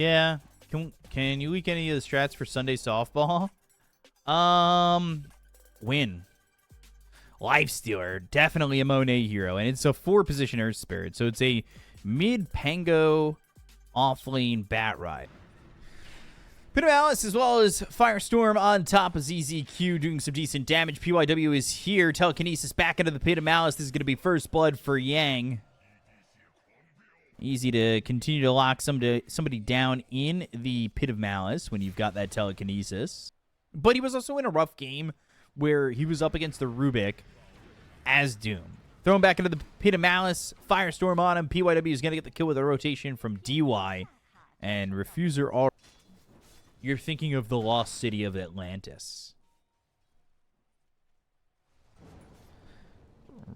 Yeah. Can you leak any of the strats for Sunday softball? Win. Lifestealer, definitely a Monet hero, and it's a 4-position Earth Spirit, so it's a mid-Pango off-lane bat ride. Pit of Malice as well as Firestorm on top of ZZQ doing some decent damage. PYW is here. Telekinesis back into the Pit of Malice. This is going to be first blood for Yang. Easy to continue to lock somebody down in the Pit of Malice when you've got that telekinesis. But he was also in a rough game where he was up against the Rubik as Doom. Throw him back into the Pit of Malice. Firestorm on him. PYW is going to get the kill with a rotation from DY. And Refuser all. You're thinking of the lost city of Atlantis.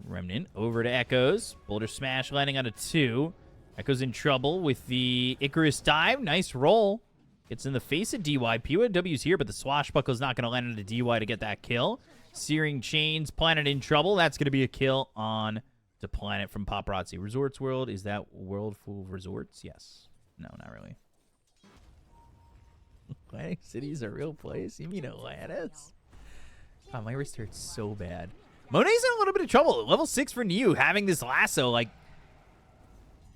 Remnant over to Echoes. Boulder Smash landing on a 2. Echoes in trouble with the Icarus dive. Nice roll. Gets in the face of DY. PYW's here, but the Swashbuckle's not going to land on the DY to get that kill. Searing Chains. Planet in trouble. That's going to be a kill on the Planet from Paparazzi. Resorts World. Is that world full of resorts? Yes. No, not really. Atlantic City's a real place? You mean Atlantis? Oh, my wrist hurts so bad. Monet's in a little bit of trouble. Level 6 for Niu having this lasso. Like,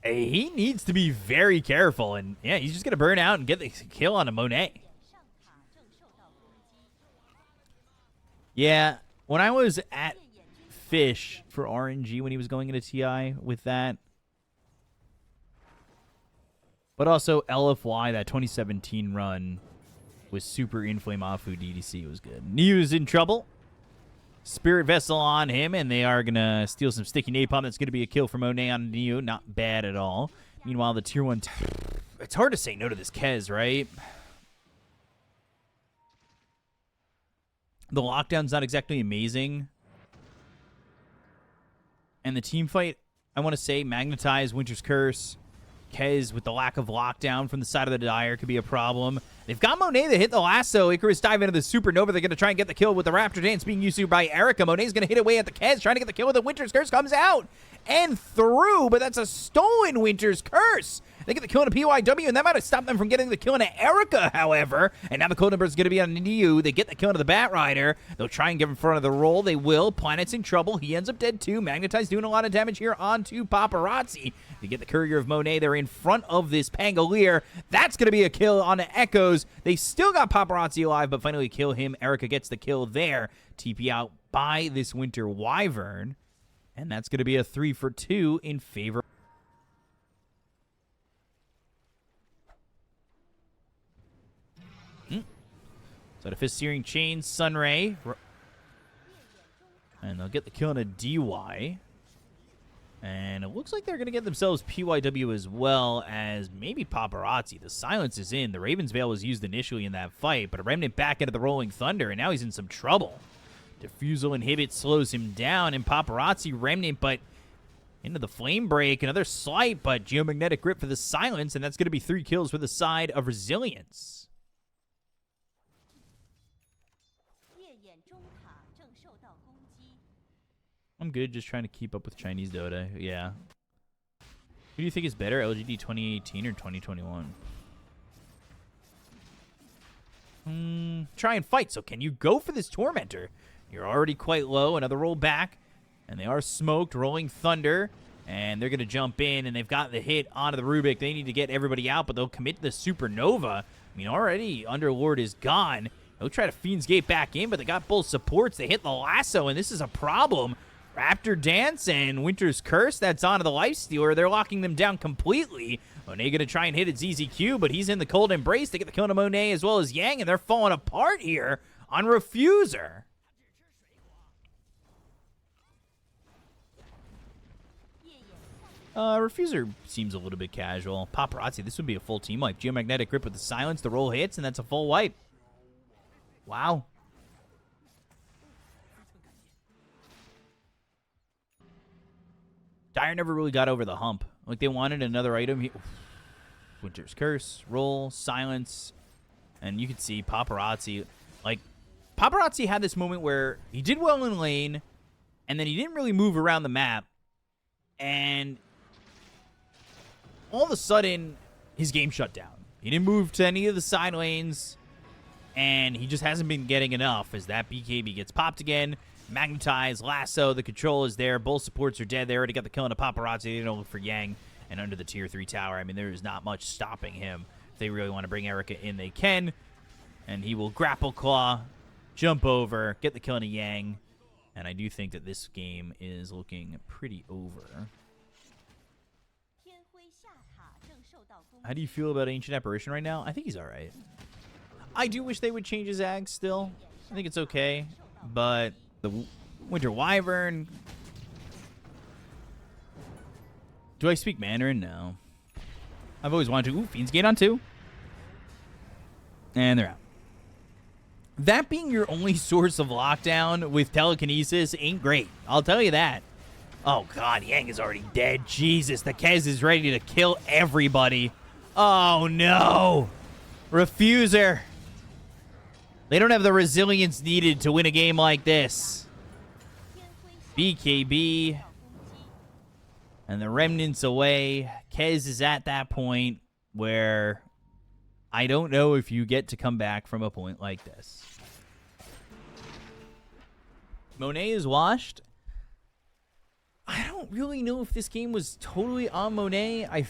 he needs to be very careful. And, yeah, he's just going to burn out and get the kill on a Monet. Yeah, when I was at Fish for RNG when he was going into TI with that. But also LFY, that 2017 run was super Inflame Afu DDC was good. Niu's in trouble. Spirit Vessel on him, and they are going to steal some sticky napalm. That's going to be a kill for Monet on Niu. Not bad at all. Meanwhile, the Tier 1... It's hard to say no to this Kez, right? The lockdown's not exactly amazing. And the team fight, I want to say, Magnetize, Winter's Curse... Kez with the lack of lockdown from the side of the Dire could be a problem. They've got Monet that hit the lasso. Icarus dive into the Supernova. They're going to try and get the kill with the Raptor Dance being used by Erica. Monet's going to hit away at the Kez, trying to get the kill with the Winter's Curse. Comes out and through, but that's a stolen Winter's Curse. They get the kill on a PYW, and that might have stopped them from getting the kill on Erica, however. And now the code number is going to be on Niu. They get the kill on the Bat Rider. They'll try and get in front of the roll. They will. Planet's in trouble. He ends up dead too. Magnetize doing a lot of damage here onto Paparazzi. They get the Courier of Monet. They're in front of this Pangolier. That's going to be a kill on Echoes. They still got Paparazzi alive, but finally kill him. Erica gets the kill there. TP out by this Winter Wyvern. And that's going to be a 3 for 2 in favor. So the Fist Searing Chain, Sunray. And they'll get the kill on a DY. And it looks like they're going to get themselves PYW as well as maybe Paparazzi. The silence is in. The Raven's Veil was used initially in that fight, but a Remnant back into the Rolling Thunder, and now he's in some trouble. Diffusal Inhibit slows him down, and Paparazzi Remnant, but into the Flame Break. Another slight, but Geomagnetic Grip for the silence, and that's going to be 3 kills for the side of Resilience. I'm good just trying to keep up with Chinese Dota. Yeah. Who do you think is better, LGD 2018 or 2021? Try and fight. So can you go for this Tormentor? You're already quite low. Another roll back. And they are smoked. Rolling Thunder. And they're going to jump in. And they've got the hit onto the Rubik. They need to get everybody out, but they'll commit to the Supernova. I mean, already Underlord is gone. They'll try to Fiend's Gate back in, but they got both supports. They hit the lasso, and this is a problem. Raptor Dance and Winter's Curse, that's onto the Lifestealer. They're locking them down completely. Monet going to try and hit at ZZQ, but he's in the Cold Embrace. They get the kill on Monet as well as Yang, and they're falling apart here on Refuser. Refuser seems a little bit casual. Paparazzi, this would be a full team wipe. Geomagnetic Grip with the silence, the roll hits, and that's a full wipe. Wow. Dire never really got over the hump. Like, they wanted another item. Winter's Curse, roll, silence. And you can see Paparazzi. Like, Paparazzi had this moment where he did well in lane, and then he didn't really move around the map. And all of a sudden, his game shut down. He didn't move to any of the side lanes, and he just hasn't been getting enough as that BKB gets popped again. Magnetize, lasso, the control is there. Both supports are dead. They already got the kill on a paparazzi. They don't look for Yang. And under the tier 3 tower, I mean, there is not much stopping him. If they really want to bring Erica in, they can. And he will grapple claw, jump over, get the kill on a Yang. And I do think that this game is looking pretty over. How do you feel about Ancient Apparition right now? I think he's all right. I do wish they would change his ag still. I think it's okay. But the Winter Wyvern... Do I speak Mandarin? No. I've always wanted to. Ooh, Fiend's Gate on 2. And they're out. That being your only source of lockdown with telekinesis ain't great. I'll tell you that. Oh, God. Yang is already dead. Jesus. The Kez is ready to kill everybody. Oh, no. Refuser. They don't have the resilience needed to win a game like this. BKB. And the remnants away. Kez is at that point where I don't know if you get to come back from a point like this. Monet is washed. I don't really know if this game was totally on Monet.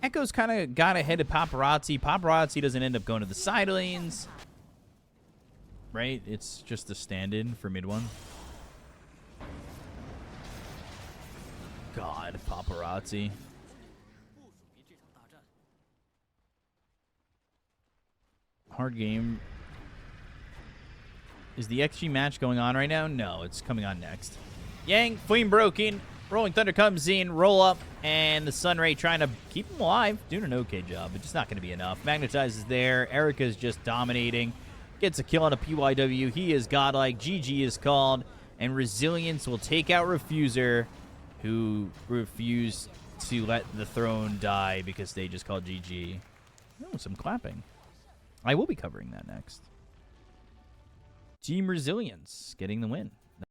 Echo's kind of got ahead of Paparazzi. Paparazzi doesn't end up going to the side lanes. Right? It's just a stand-in for mid one. God, Paparazzi. Hard game. Is the XG match going on right now? No, it's coming on next. Yang, Flame broken. Rolling Thunder comes in, roll up, and the Sunray trying to keep him alive. Doing an okay job, but just not going to be enough. Magnetize is there. Erica's just dominating. Gets a kill on a PYW. He is godlike. GG is called. And Resilience will take out Refuser, who refused to let the throne die because they just called GG. Oh, some clapping. I will be covering that next. Team Resilience getting the win.